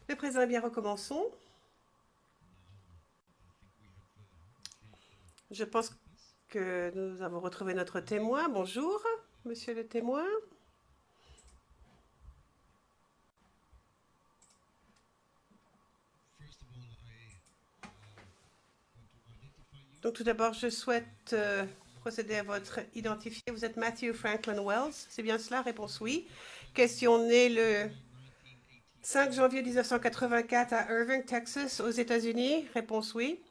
Le président, eh bien, recommençons. Je pense que nous avons retrouvé notre témoin. Bonjour, monsieur le témoin. Donc tout d'abord, je souhaite procéder à votre identifié. Vous êtes Matthew Franklin Wells, c'est bien cela? Réponse oui. Question née le 5 janvier 1984 à Irving, Texas, aux États-Unis. Réponse oui.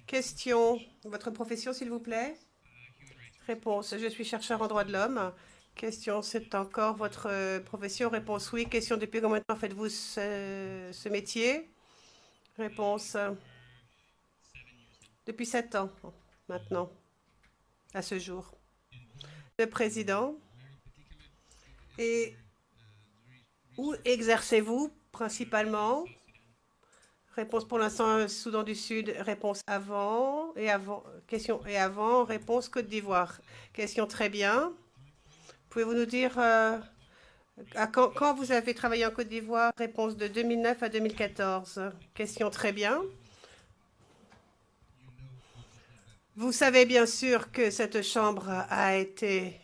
Question, votre profession, s'il vous plaît? Réponse, je suis chercheur en droits de l'homme. Question, c'est encore votre profession? Réponse oui. Question, depuis combien de temps faites-vous ce métier? Réponse, depuis 7 ans maintenant, à ce jour. Le président, et où exercez-vous principalement? Réponse pour l'instant, Soudan du Sud. Réponse avant et avant. Question et avant. Réponse Côte d'Ivoire. Question très bien. Pouvez-vous nous dire quand vous avez travaillé en Côte d'Ivoire? Réponse de 2009 à 2014. Question très bien. Vous savez bien sûr que cette chambre a été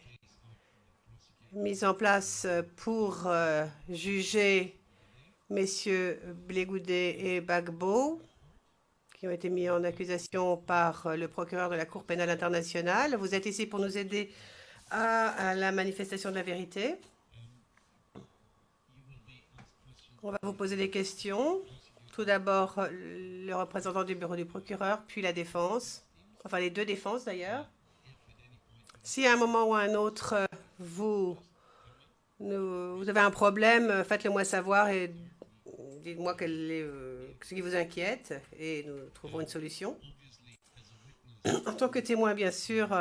mise en place pour juger messieurs Blegoudé et Gbagbo, qui ont été mis en accusation par le procureur de la Cour pénale internationale. Vous êtes ici pour nous aider à la manifestation de la vérité. On va vous poser des questions. Tout d'abord, le représentant du bureau du procureur, puis la défense. Enfin, les deux défenses d'ailleurs. Si à un moment ou à un autre, vous avez un problème, faites-le moi savoir et dites-moi ce qui vous inquiète et nous trouverons une solution. En tant que témoin, bien sûr,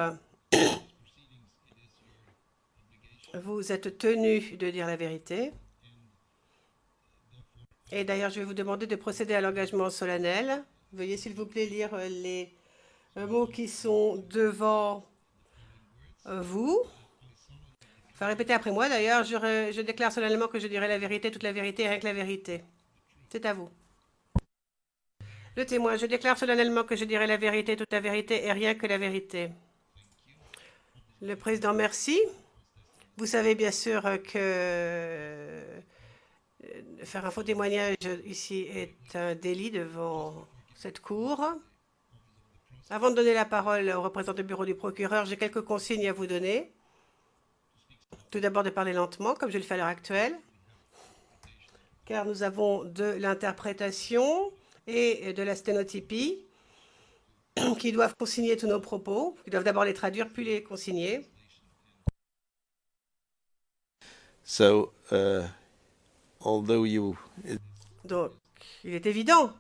vous êtes tenu de dire la vérité. Et d'ailleurs, je vais vous demander de procéder à l'engagement solennel. Veuillez, s'il vous plaît, lire les mots qui sont devant vous. Enfin, répétez après moi. D'ailleurs, je déclare solennellement que je dirai la vérité, toute la vérité et rien que la vérité. C'est à vous. Le témoin, je déclare solennellement que je dirai la vérité, toute la vérité et rien que la vérité. Le président, merci. Vous savez bien sûr que faire un faux témoignage ici est un délit devant cette cour. Avant de donner la parole au représentant du bureau du procureur, j'ai quelques consignes à vous donner. Tout d'abord de parler lentement, comme je le fais à l'heure actuelle, car nous avons de l'interprétation et de la sténotypie qui doivent consigner tous nos propos, qui doivent d'abord les traduire puis les consigner. So, Donc, il est évident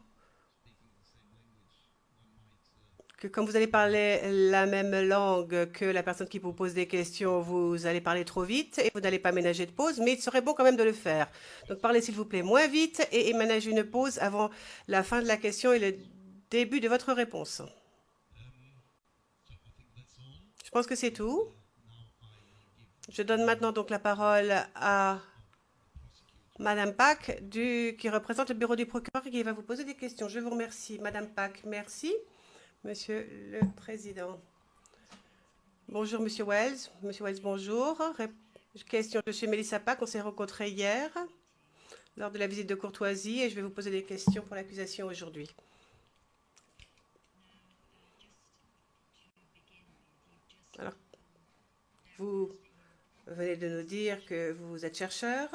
que quand vous allez parler la même langue que la personne qui vous pose des questions, vous allez parler trop vite et vous n'allez pas ménager de pause, mais il serait bon quand même de le faire. Donc, parlez s'il vous plaît moins vite et ménagez une pause avant la fin de la question et le début de votre réponse. Je pense que c'est tout. Je donne maintenant donc la parole à Madame Pack, qui représente le bureau du procureur et qui va vous poser des questions. Je vous remercie. Madame Pack, merci. Monsieur le Président. Bonjour, Monsieur Wells. Monsieur Wells, bonjour. Question, je suis Mélissa Pack. On s'est rencontrés hier lors de la visite de courtoisie et je vais vous poser des questions pour l'accusation aujourd'hui. Alors, vous venez de nous dire que vous êtes chercheur.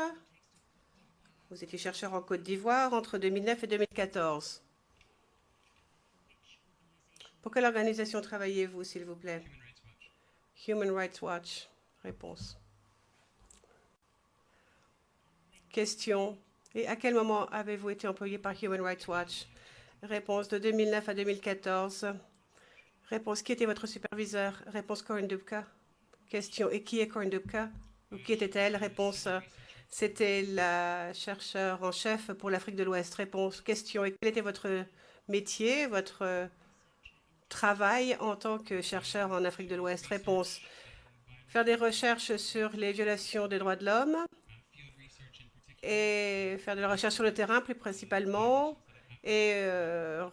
Vous étiez chercheur en Côte d'Ivoire entre 2009 et 2014. Pour quelle organisation travaillez-vous, s'il vous plaît? Human Rights Watch. Réponse. Question. Et à quel moment avez-vous été employé par Human Rights Watch? Réponse de 2009 à 2014. Réponse. Qui était votre superviseur? Réponse. Corinne Dubka. Question. Et qui est Corinne Dubka? Ou qui était-elle? Réponse. C'était la chercheure en chef pour l'Afrique de l'Ouest. Réponse, question. Et quel était votre métier, votre travail en tant que chercheur en Afrique de l'Ouest? Réponse, faire des recherches sur les violations des droits de l'homme et faire de la recherche sur le terrain plus principalement et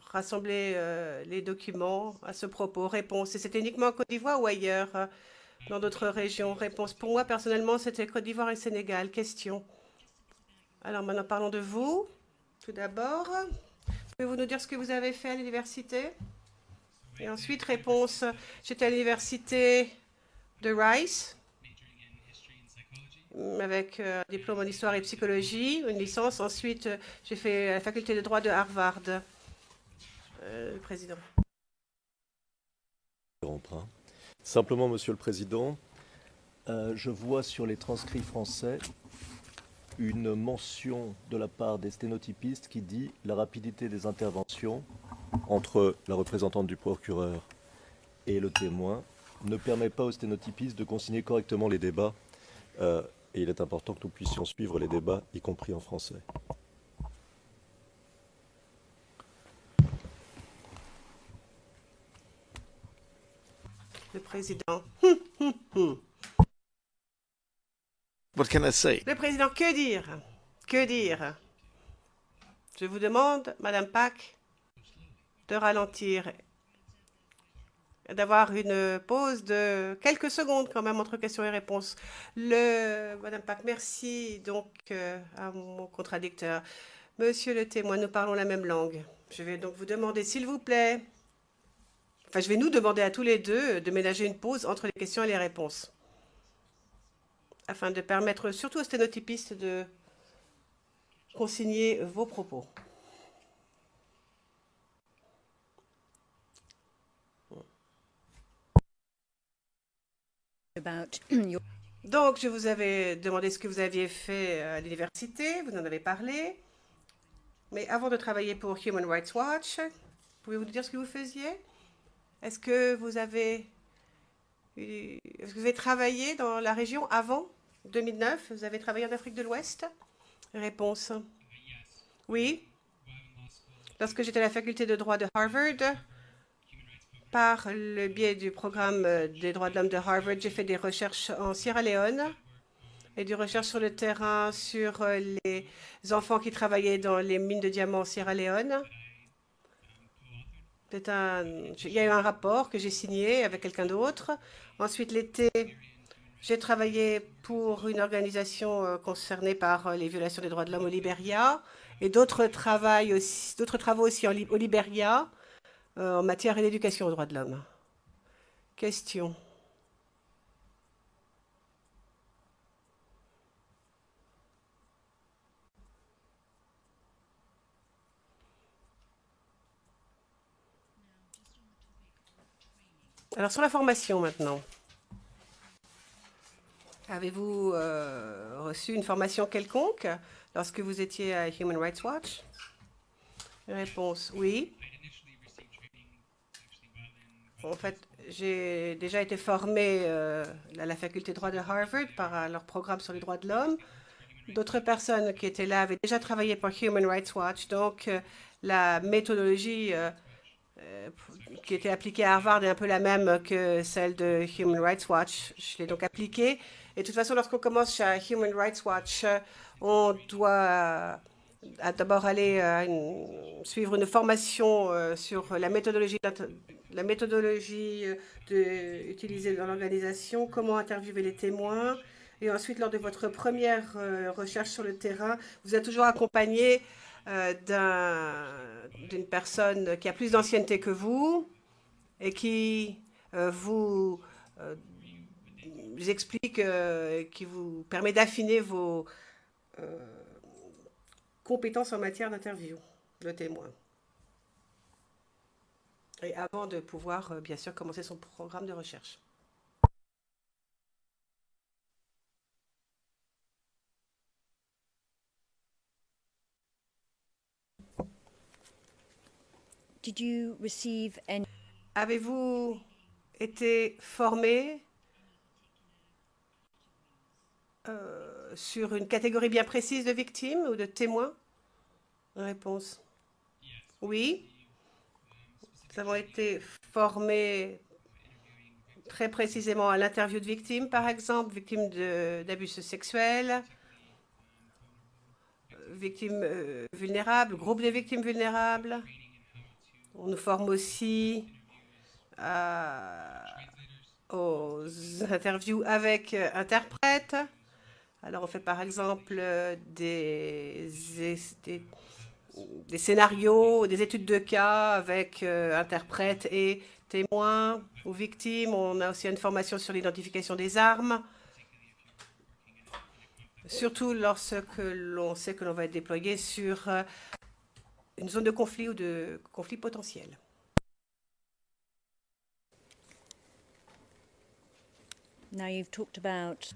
rassembler les documents à ce propos. Réponse, et c'était uniquement en Côte d'Ivoire ou ailleurs, dans d'autres régions? Réponse, pour moi personnellement, c'était Côte d'Ivoire et Sénégal. Question. Alors maintenant, parlons de vous. Tout d'abord, pouvez-vous nous dire ce que vous avez fait à l'université? Et ensuite, réponse, j'étais à l'université de Rice avec un diplôme en histoire et psychologie, une licence. Ensuite, j'ai fait la faculté de droit de Harvard. Le président. Simplement, Monsieur le Président, je vois sur les transcrits français une mention de la part des sténotypistes qui dit la rapidité des interventions entre la représentante du procureur et le témoin ne permet pas aux sténotypistes de consigner correctement les débats. Et il est important que nous puissions suivre les débats, y compris en français. Le président. what can I say? Le président, que dire? Que dire? Je vous demande, Madame Pack, de ralentir, d'avoir une pause de quelques secondes quand même entre questions et réponses. Madame Pack, merci donc à mon contradicteur. Monsieur le témoin, nous parlons la même langue. Je vais donc vous demander, s'il vous plaît, enfin, je vais nous demander à tous les deux de ménager une pause entre les questions et les réponses, afin de permettre surtout aux sténotypistes de consigner vos propos. Donc, je vous avais demandé ce que vous aviez fait à l'université, vous en avez parlé. Mais avant de travailler pour Human Rights Watch, pouvez-vous nous dire ce que vous faisiez? Est-ce que vous avez travaillé dans la région avant 2009? Vous avez travaillé en Afrique de l'Ouest? Réponse. Oui. Lorsque j'étais à la faculté de droit de Harvard, par le biais du programme des droits de l'homme de Harvard, j'ai fait des recherches en Sierra Leone et des recherches sur le terrain sur les enfants qui travaillaient dans les mines de diamants en Sierra Leone. Il y a eu un rapport que j'ai signé avec quelqu'un d'autre. Ensuite, l'été, j'ai travaillé pour une organisation concernée par les violations des droits de l'homme au Libéria et d'autres travaux aussi au Libéria en matière d'éducation aux droits de l'homme. Question. Alors, sur la formation maintenant. Avez-vous reçu une formation quelconque lorsque vous étiez à Human Rights Watch? Réponse, oui. En fait, j'ai déjà été formée à la faculté de droit de Harvard par leur programme sur les droits de l'homme. D'autres personnes qui étaient là avaient déjà travaillé pour Human Rights Watch. Donc, la méthodologie qui était appliquée à Harvard est un peu la même que celle de Human Rights Watch. Je l'ai donc appliquée. Et de toute façon, lorsqu'on commence chez Human Rights Watch, on doit d'abord aller suivre une formation sur la méthodologie utilisée dans l'organisation, comment interviewer les témoins. Et ensuite, lors de votre première recherche sur le terrain, vous êtes toujours accompagné d'une personne qui a plus d'ancienneté que vous et qui vous explique, qui vous permet d'affiner vos compétences en matière d'interview de témoins. Et avant de pouvoir, bien sûr, commencer son programme de recherche. Avez-vous été formé sur une catégorie bien précise de victimes ou de témoins? Réponse. Oui. Nous avons été formés très précisément à l'interview de victimes, par exemple, victimes d'abus sexuels, victimes vulnérables, groupes de victimes vulnérables. On nous forme aussi aux interviews avec interprètes. Alors, on fait par exemple des scénarios, des études de cas avec interprètes et témoins ou victimes. On a aussi une formation sur l'identification des armes, surtout lorsque l'on sait que l'on va être déployé sur une zone de conflit ou de conflit potentiel.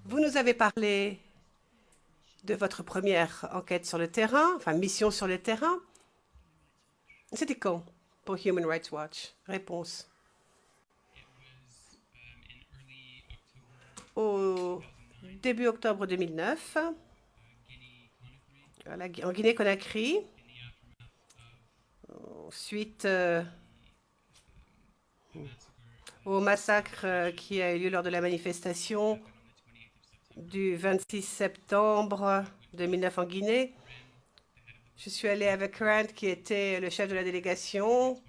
Vous nous avez parlé de votre première enquête sur le terrain, enfin mission sur le terrain. C'était quand pour Human Rights Watch? Réponse. Au début octobre 2009, en Guinée-Conakry, suite au massacre qui a eu lieu lors de la manifestation du 26 septembre 2009 en Guinée. Je suis allée avec Grant, qui était le chef de la délégation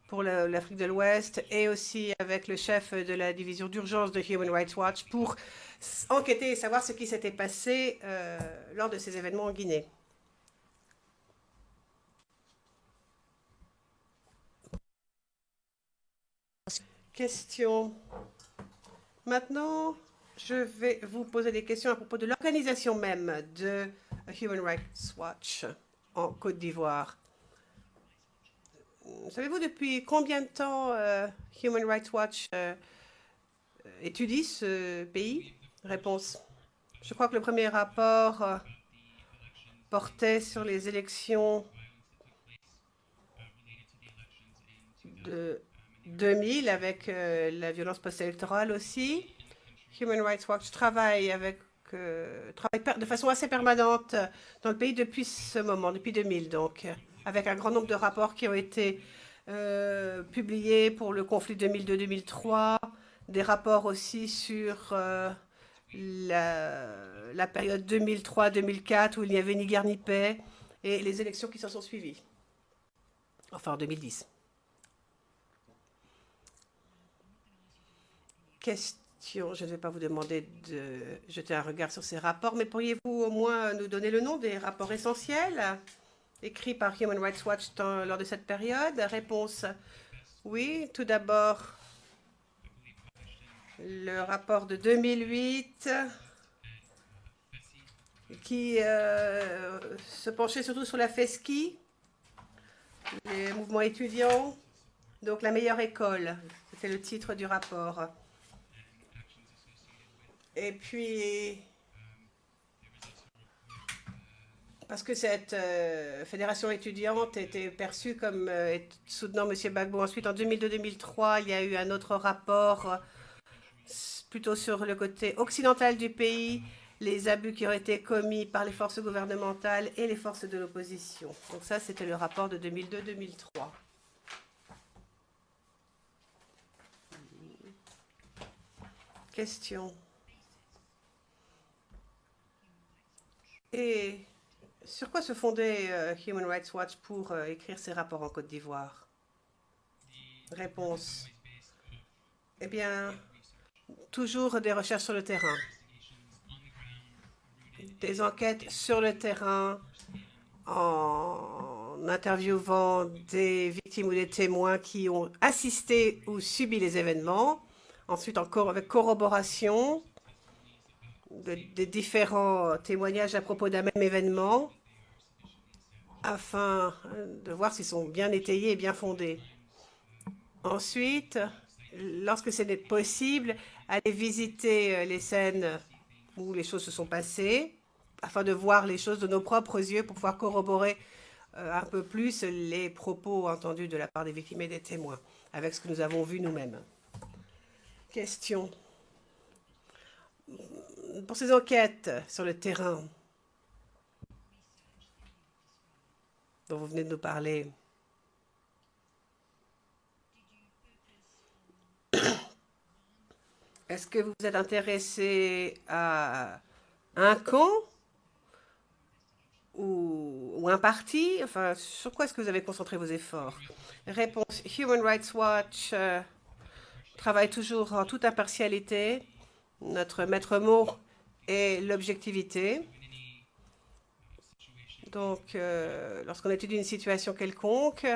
pour l'Afrique de l'Ouest, et aussi avec le chef de la division d'urgence de Human Rights Watch pour enquêter et savoir ce qui s'était passé lors de ces événements en Guinée. Question. Maintenant, je vais vous poser des questions à propos de l'organisation même de Human Rights Watch en Côte d'Ivoire. Savez-vous depuis combien de temps Human Rights Watch étudie ce pays? Réponse. Je crois que le premier rapport portait sur les élections de 2000 avec la violence post-électorale aussi. Human Rights Watch travaille de façon assez permanente dans le pays depuis ce moment, depuis 2000 donc, avec un grand nombre de rapports qui ont été publiés pour le conflit 2002-2003, des rapports aussi sur la période 2003-2004 où il n'y avait ni guerre ni paix et les élections qui s'en sont suivies, enfin en 2010. Question, je ne vais pas vous demander de jeter un regard sur ces rapports, mais pourriez-vous au moins nous donner le nom des rapports essentiels écrits par Human Rights Watch lors de cette période? Réponse, oui. Tout d'abord, le rapport de 2008 qui se penchait surtout sur la FESCI, les mouvements étudiants, donc la meilleure école, c'était le titre du rapport. Et puis, parce que cette fédération étudiante était perçue comme soutenant M. Gbagbo. Ensuite, en 2002-2003, il y a eu un autre rapport plutôt sur le côté occidental du pays, les abus qui ont été commis par les forces gouvernementales et les forces de l'opposition. Donc ça, c'était le rapport de 2002-2003. Question. Et sur quoi se fondait Human Rights Watch pour écrire ces rapports en Côte d'Ivoire? Réponse. Eh bien, toujours des recherches sur le terrain. Des enquêtes sur le terrain en interviewant des victimes ou des témoins qui ont assisté ou subi les événements. Ensuite, encore avec corroboration des différents témoignages à propos d'un même événement afin de voir s'ils sont bien étayés et bien fondés. Ensuite, lorsque c'est possible, aller visiter les scènes où les choses se sont passées afin de voir les choses de nos propres yeux pour pouvoir corroborer un peu plus les propos entendus de la part des victimes et des témoins avec ce que nous avons vu nous-mêmes. Question. pour ces enquêtes sur le terrain dont vous venez de nous parler, est-ce que vous êtes intéressé à un camp ou un parti? Enfin, sur quoi est-ce que vous avez concentré vos efforts? Réponse, Human Rights Watch travaille toujours en toute impartialité. Notre maître mot est l'objectivité. Donc, lorsqu'on étudie une situation quelconque,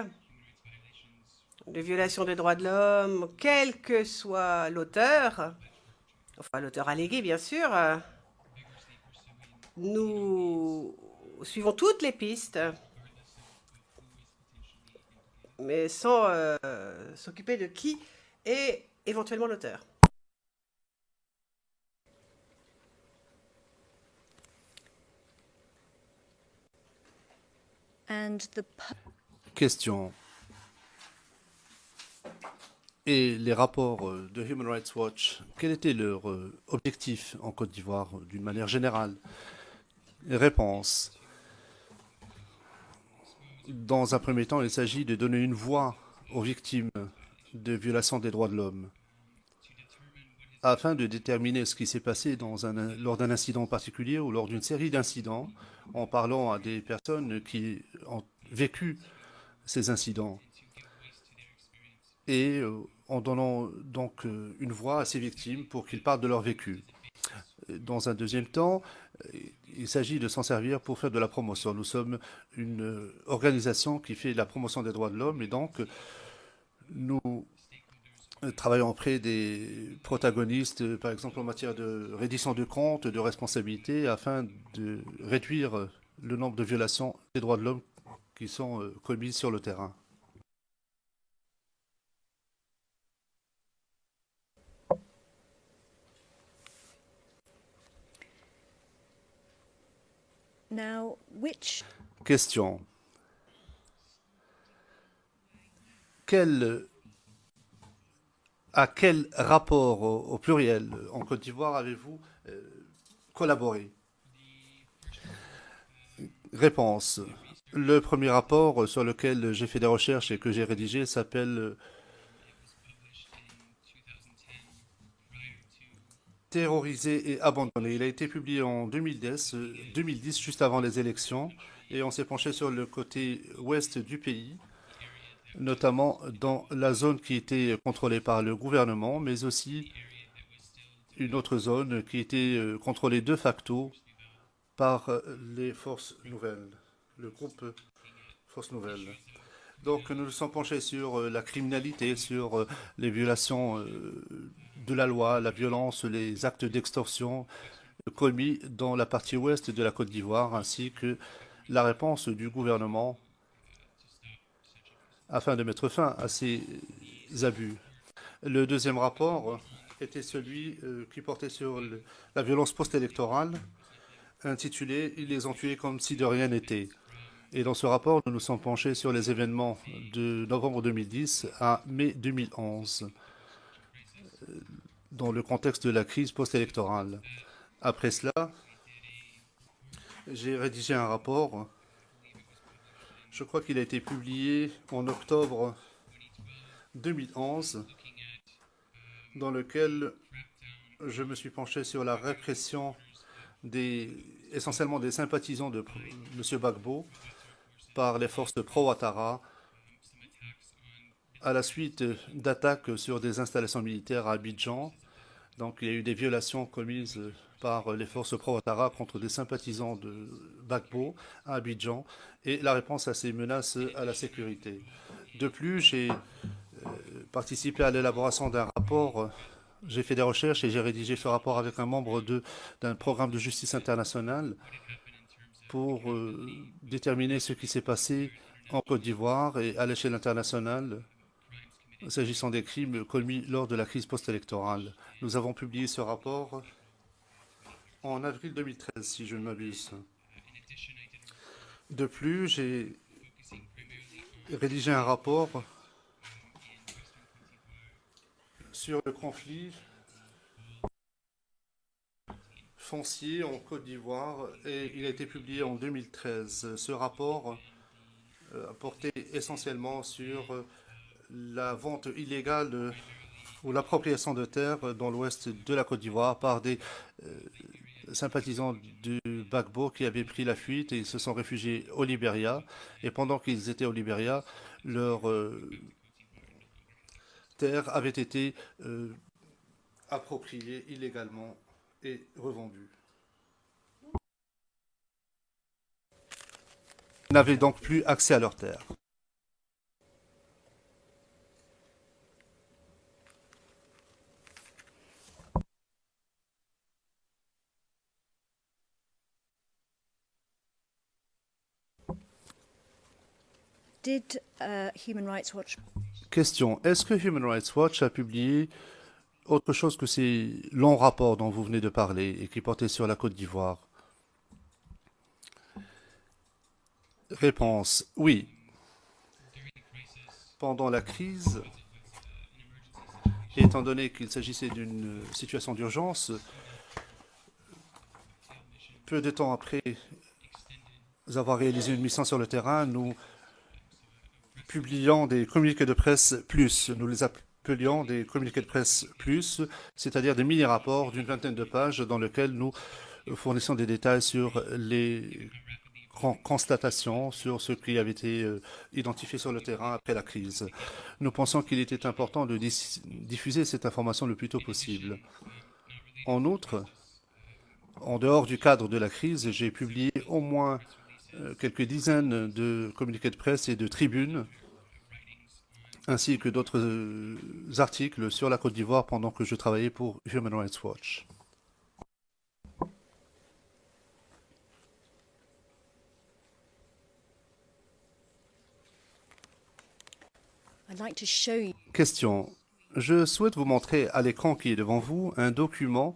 de violation des droits de l'homme, quel que soit l'auteur, enfin l'auteur allégué bien sûr, nous suivons toutes les pistes, mais sans s'occuper de qui est éventuellement l'auteur. Question. Et les rapports de Human Rights Watch, quel était leur objectif en Côte d'Ivoire d'une manière générale? Réponse. Dans un premier temps, il s'agit de donner une voix aux victimes de violations des droits de l'homme, afin de déterminer ce qui s'est passé lors d'un incident particulier ou lors d'une série d'incidents, en parlant à des personnes qui ont vécu ces incidents et en donnant donc une voix à ces victimes pour qu'ils parlent de leur vécu. Dans un deuxième temps, il s'agit de s'en servir pour faire de la promotion. Nous sommes une organisation qui fait la promotion des droits de l'homme et donc nous travaillons auprès des protagonistes, par exemple en matière de reddition de comptes, de responsabilité, afin de réduire le nombre de violations des droits de l'homme qui sont commises sur le terrain. Question. À quel rapport au pluriel en Côte d'Ivoire avez-vous collaboré? Réponse. Le premier rapport sur lequel j'ai fait des recherches et que j'ai rédigé s'appelle Terrorisé et abandonné. Il a été publié en 2010, juste avant les élections, et on s'est penché sur le côté ouest du pays, notamment dans la zone qui était contrôlée par le gouvernement, mais aussi une autre zone qui était contrôlée de facto par les forces nouvelles, le groupe Forces Nouvelles. Donc nous nous sommes penchés sur la criminalité, sur les violations de la loi, la violence, les actes d'extorsion commis dans la partie ouest de la Côte d'Ivoire, ainsi que la réponse du gouvernement afin de mettre fin à ces abus. Le deuxième rapport était celui qui portait sur la violence post-électorale, intitulé « Ils les ont tués comme si de rien n'était ». Et dans ce rapport, nous nous sommes penchés sur les événements de novembre 2010 à mai 2011, dans le contexte de la crise post-électorale. Après cela, j'ai rédigé un rapport, je crois qu'il a été publié en octobre 2011, dans lequel je me suis penché sur la répression essentiellement des sympathisants de M. Gbagbo par les forces pro-Ouattara à la suite d'attaques sur des installations militaires à Abidjan. Donc il y a eu des violations commises par les forces pro-Ouattara contre des sympathisants de Gbagbo à Abidjan et la réponse à ces menaces à la sécurité. De plus, j'ai participé à l'élaboration d'un rapport. J'ai fait des recherches et j'ai rédigé ce rapport avec un membre d'un programme de justice internationale pour déterminer ce qui s'est passé en Côte d'Ivoire et à l'échelle internationale s'agissant des crimes commis lors de la crise post-électorale. Nous avons publié ce rapport en avril 2013, si je ne m'abuse. De plus, j'ai rédigé un rapport sur le conflit foncier en Côte d'Ivoire et il a été publié en 2013. Ce rapport a porté essentiellement sur la vente illégale ou l'appropriation de terres dans l'ouest de la Côte d'Ivoire par des sympathisants du Gbagbo qui avaient pris la fuite et ils se sont réfugiés au Libéria. Et pendant qu'ils étaient au Libéria, leurs terres avaient été appropriées illégalement et revendues. Ils n'avaient donc plus accès à leurs terres. Did Human Rights Watch Question. Est-ce que Human Rights Watch a publié autre chose que ces longs rapports dont vous venez de parler et qui portaient sur la Côte d'Ivoire? Réponse. Oui. Pendant la crise, et étant donné qu'il s'agissait d'une situation d'urgence, peu de temps après avoir réalisé une mission sur le terrain, nous publions des communiqués de presse plus. Nous les appelions des communiqués de presse plus, c'est-à-dire des mini-rapports d'une vingtaine de pages dans lesquels nous fournissions des détails sur les constatations, sur ce qui avait été identifié sur le terrain après la crise. Nous pensons qu'il était important de diffuser cette information le plus tôt possible. En outre, en dehors du cadre de la crise, j'ai publié au moins quelques dizaines de communiqués de presse et de tribunes, ainsi que d'autres articles sur la Côte d'Ivoire pendant que je travaillais pour Human Rights Watch. I'd like to show you. Question. Je souhaite vous montrer à l'écran qui est devant vous un document.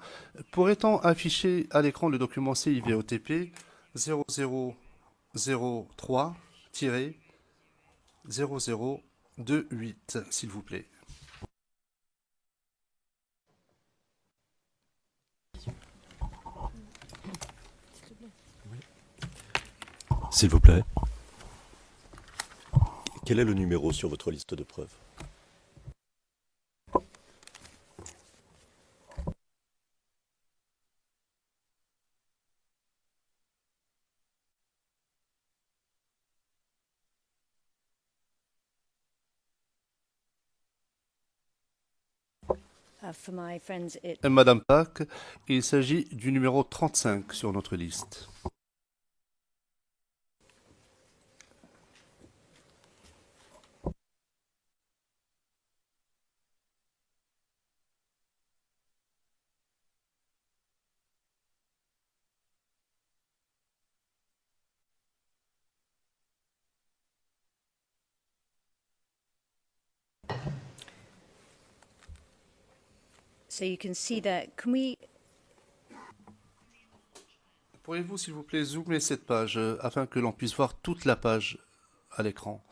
Pourrait-on afficher à l'écran le document CIVOTP 0003-0028, s'il vous plaît? S'il vous plaît. Quel est le numéro sur votre liste de preuves? For my friends, Madame Pack, il s'agit du numéro 35 sur notre liste. so you can see that. Can we? Pourriez-vous, s'il vous plaît, zoomer cette page afin que l'on puisse voir toute la page à l'écran?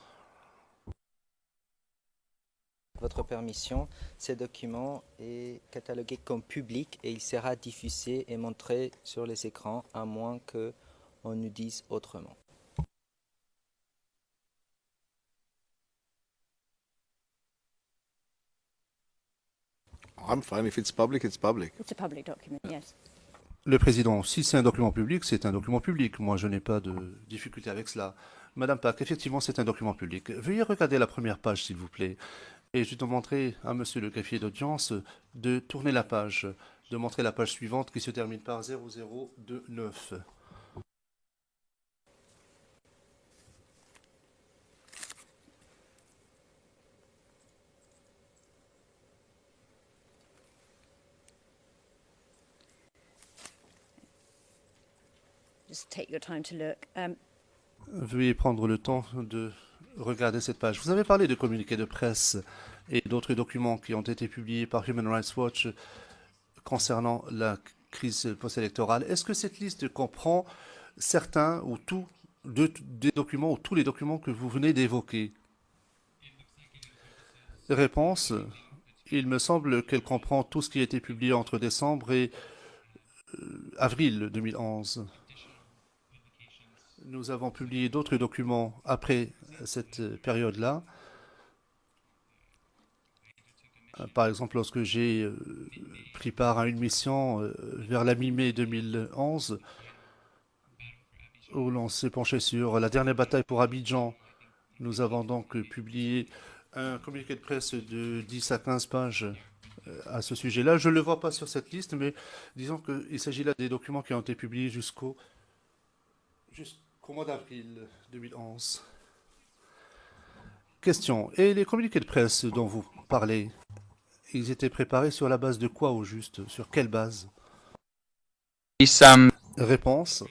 Votre permission, ce document est catalogué comme public et il sera diffusé et montré sur les écrans à moins qu'on nous dise autrement. I'm fine. If it's public, it's public. It's a public document, yes. Le président, si c'est un document public, c'est un document public. Moi, je n'ai pas de difficulté avec cela. Madame Pack, effectivement, c'est un document public. Veuillez regarder la première page, s'il vous plaît. Et je dois montrer à monsieur le greffier d'audience de tourner la page, de montrer la page suivante qui se termine par 0029. Just take your time to look. Veuillez prendre le temps de regarder cette page. Vous avez parlé de communiqués de presse et d'autres documents qui ont été publiés par Human Rights Watch concernant la crise post-électorale. Est-ce que cette liste comprend certains ou tous des documents ou tous les documents que vous venez d'évoquer? Réponse. Il me semble qu'elle comprend tout ce qui a été publié entre décembre et avril 2011. Nous avons publié d'autres documents après cette période-là. Par exemple, lorsque j'ai pris part à une mission vers la mi-mai 2011, où l'on s'est penché sur la dernière bataille pour Abidjan, nous avons donc publié un communiqué de presse de 10 à 15 pages à ce sujet-là. Je ne le vois pas sur cette liste, mais disons qu'il s'agit là des documents qui ont été publiés jusqu'au mois d'avril 2011. Question. Et les communiqués de presse dont vous parlez, ils étaient préparés sur la base de quoi au juste? Sur quelle base? Réponse.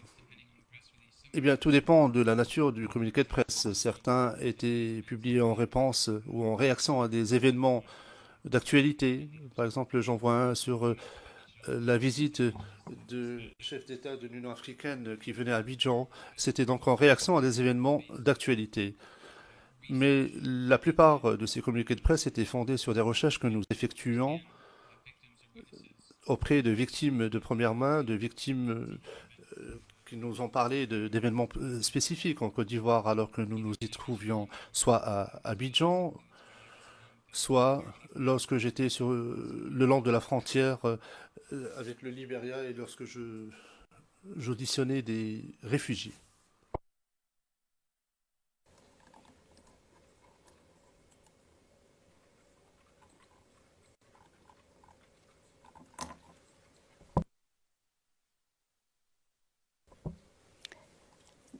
Eh bien, tout dépend de la nature du communiqué de presse. Certains étaient publiés en réponse ou en réaction à des événements d'actualité. Par exemple, j'en vois un sur la visite de chef d'État de l'Union africaine qui venait à Abidjan. C'était donc en réaction à des événements d'actualité. Mais la plupart de ces communiqués de presse étaient fondés sur des recherches que nous effectuons auprès de victimes de première main, de victimes qui nous ont parlé d'événements spécifiques en Côte d'Ivoire alors que nous nous y trouvions soit à Abidjan, soit lorsque j'étais sur le long de la frontière avec le Libéria et lorsque j'auditionnais des réfugiés.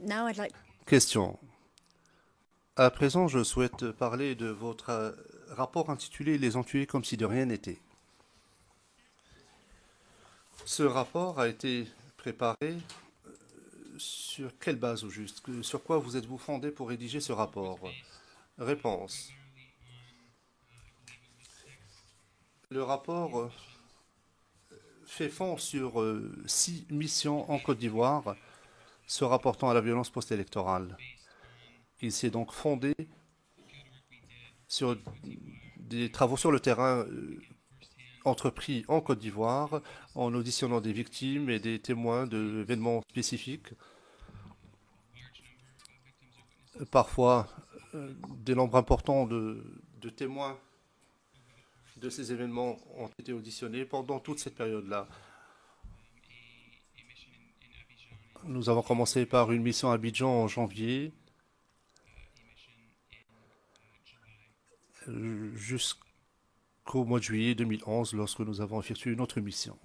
Now I'd like Question. À présent, je souhaite parler de votre rapport intitulé Les ont tués comme si de rien n'était. Ce rapport a été préparé sur quelle base au juste? Sur quoi vous êtes-vous fondé pour rédiger ce rapport? Réponse. Le rapport fait fond sur 6 missions en Côte d'Ivoire se rapportant à la violence post-électorale. Il s'est donc fondé sur des travaux sur le terrain entrepris en Côte d'Ivoire en auditionnant des victimes et des témoins d'événements spécifiques. Parfois, des nombres importants de témoins de ces événements ont été auditionnés pendant toute cette période-là. Nous avons commencé par une mission à Abidjan en janvier jusqu'au mois de juillet 2011 lorsque nous avons effectué une autre mission.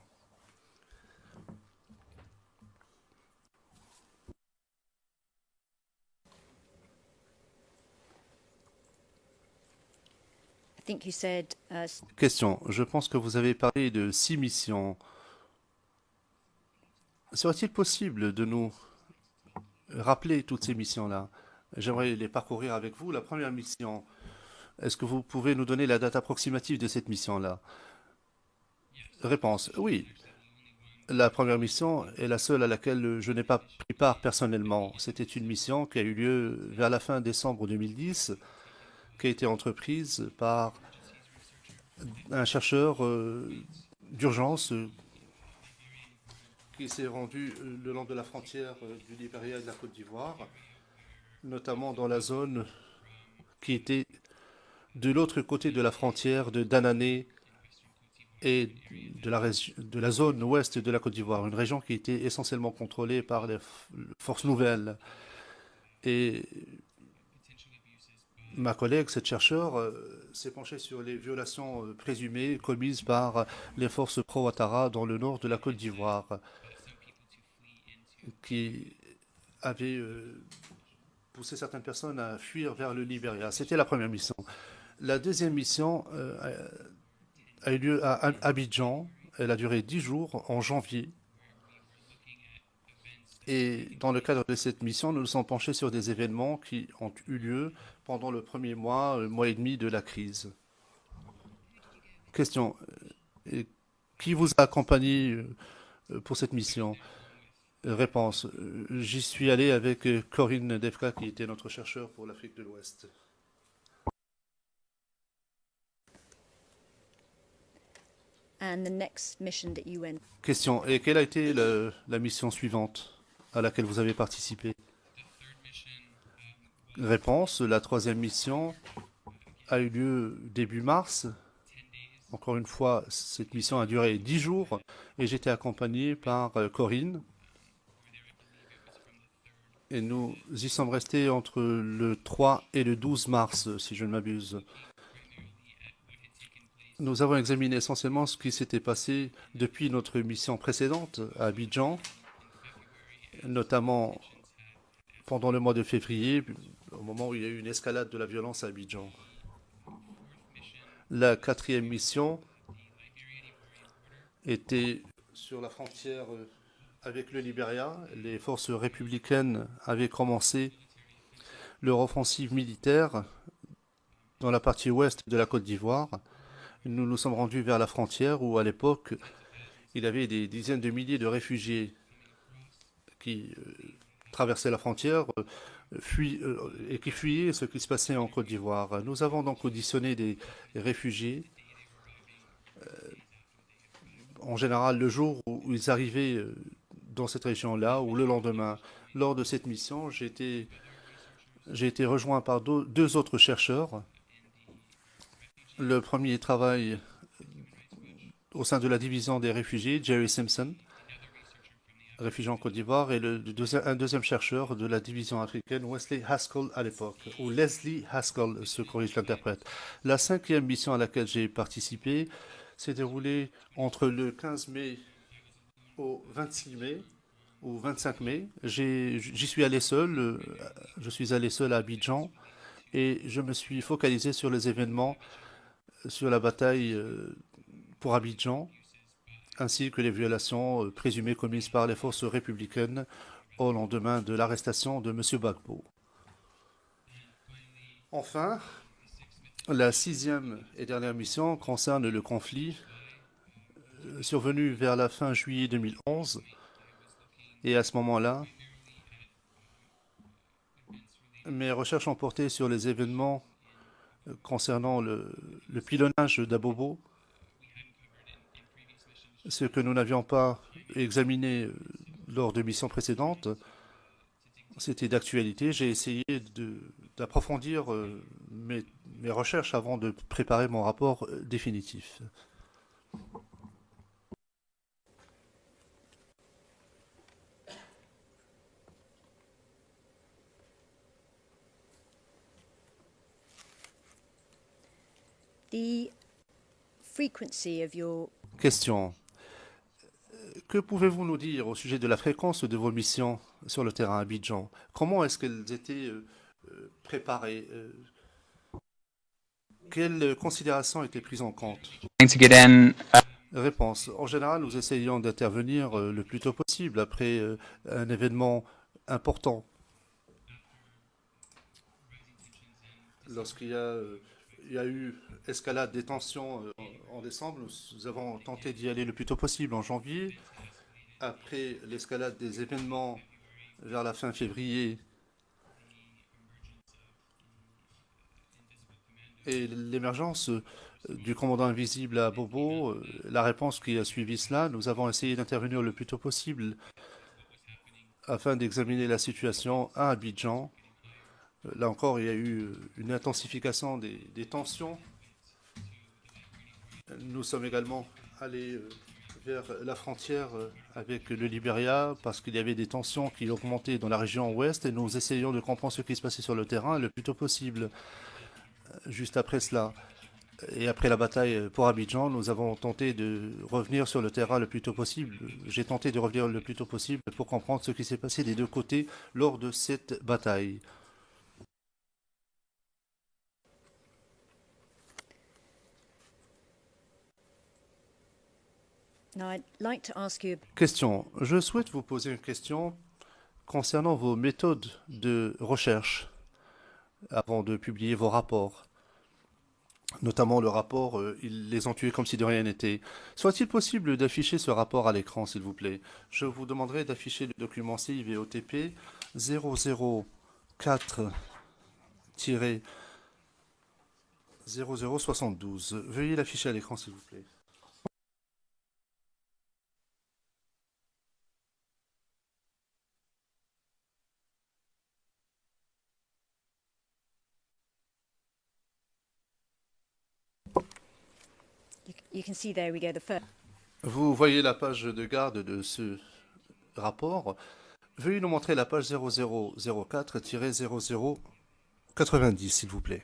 I think you said Question. Je pense que vous avez parlé de 6 missions. Serait-il possible de nous rappeler toutes ces missions-là? J'aimerais les parcourir avec vous. La première mission, est-ce que vous pouvez nous donner la date approximative de cette mission-là? Réponse. Oui. La première mission est la seule à laquelle je n'ai pas pris part personnellement. C'était une mission qui a eu lieu vers la fin décembre 2010, qui a été entreprise par un chercheur d'urgence qui s'est rendu le long de la frontière du Libéria et de la Côte d'Ivoire, notamment dans la zone qui était de l'autre côté de la frontière de Danané et de la zone ouest de la Côte d'Ivoire, une région qui était essentiellement contrôlée par les forces nouvelles. Et ma collègue, cette chercheur, s'est penchée sur les violations présumées commises par les forces pro-Ouattara dans le nord de la Côte d'Ivoire, qui avaient poussé certaines personnes à fuir vers le Libéria. C'était la première mission. La deuxième mission a eu lieu à Abidjan. Elle a duré 10 jours en janvier. Et dans le cadre de cette mission, nous nous sommes penchés sur des événements qui ont eu lieu pendant le premier mois et demi de la crise. Question. Qui vous a accompagné pour cette mission? Réponse. J'y suis allé avec Corinne Devka, qui était notre chercheur pour l'Afrique de l'Ouest. and the next mission that you went. Question. Et quelle a été la mission suivante à laquelle vous avez participé? Réponse. La troisième mission a eu lieu début mars. Encore une fois, cette mission a duré 10 jours et j'étais accompagné par Corinne. Et nous y sommes restés entre le 3 et le 12 mars, si je ne m'abuse. Nous avons examiné essentiellement ce qui s'était passé depuis notre mission précédente à Abidjan, notamment pendant le mois de février, au moment où il y a eu une escalade de la violence à Abidjan. La quatrième mission était sur la frontière avec le Libéria. Les forces républicaines avaient commencé leur offensive militaire dans la partie ouest de la Côte d'Ivoire. Nous nous sommes rendus vers la frontière où, à l'époque, il y avait des dizaines de milliers de réfugiés qui traversaient la frontière et qui fuyaient ce qui se passait en Côte d'Ivoire. Nous avons donc auditionné des réfugiés. En général, le jour où ils arrivaient dans cette région-là, ou le lendemain. Lors de cette mission, j'ai été rejoint par deux autres chercheurs. Le premier travaille au sein de la division des réfugiés, Jerry Simpson, réfugié en Côte d'Ivoire, et un deuxième chercheur de la division africaine, Wesley Haskell à l'époque, ou Leslie Haskell, se corrige l'interprète. La cinquième mission à laquelle j'ai participé s'est déroulée entre le 15 mai au 26 mai ou 25 mai. J'y suis allé seul, je suis allé seul à Abidjan et je me suis focalisé sur les événements, sur la bataille pour Abidjan, ainsi que les violations présumées commises par les forces républicaines au lendemain de l'arrestation de M. Gbagbo. Enfin, la sixième et dernière mission concerne le conflit survenu vers la fin juillet 2011. Et à ce moment-là, mes recherches ont porté sur les événements concernant le pilonnage d'Abobo, ce que nous n'avions pas examiné lors de missions précédentes. C'était d'actualité. J'ai essayé d'approfondir mes recherches avant de préparer mon rapport définitif. The frequency of your Question. Que pouvez-vous nous dire au sujet de la fréquence de vos missions sur le terrain à Abidjan? Comment est-ce qu'elles étaient préparées? Quelles considérations étaient prises en compte? Réponse. En général, nous essayons d'intervenir le plus tôt possible après un événement important. Lorsqu'il y a eu escalade des tensions en décembre, nous avons tenté d'y aller le plus tôt possible en janvier. Après l'escalade des événements vers la fin février et l'émergence du commandant invisible à Bobo, la réponse qui a suivi cela, nous avons essayé d'intervenir le plus tôt possible afin d'examiner la situation à Abidjan. Là encore, il y a eu une intensification des tensions. Nous sommes également allés vers la frontière avec le Libéria parce qu'il y avait des tensions qui augmentaient dans la région ouest et nous essayons de comprendre ce qui se passait sur le terrain le plus tôt possible. Juste après cela, et après la bataille pour Abidjan, nous avons tenté de revenir sur le terrain le plus tôt possible. J'ai tenté de revenir le plus tôt possible pour comprendre ce qui s'est passé des deux côtés lors de cette bataille. now, I'd like to ask you. Question. Je souhaite vous poser une question concernant vos méthodes de recherche avant de publier vos rapports. Notamment le rapport « Ils les ont tués comme si de rien n'était ». Soit-il possible d'afficher ce rapport à l'écran, s'il vous plaît? Je vous demanderai d'afficher le document CIVOTP 004-0072. Veuillez l'afficher à l'écran, s'il vous plaît. You can see there we go, the first. Vous voyez la page de garde de ce rapport. Veuillez nous montrer la page 0004-0090, s'il vous plaît.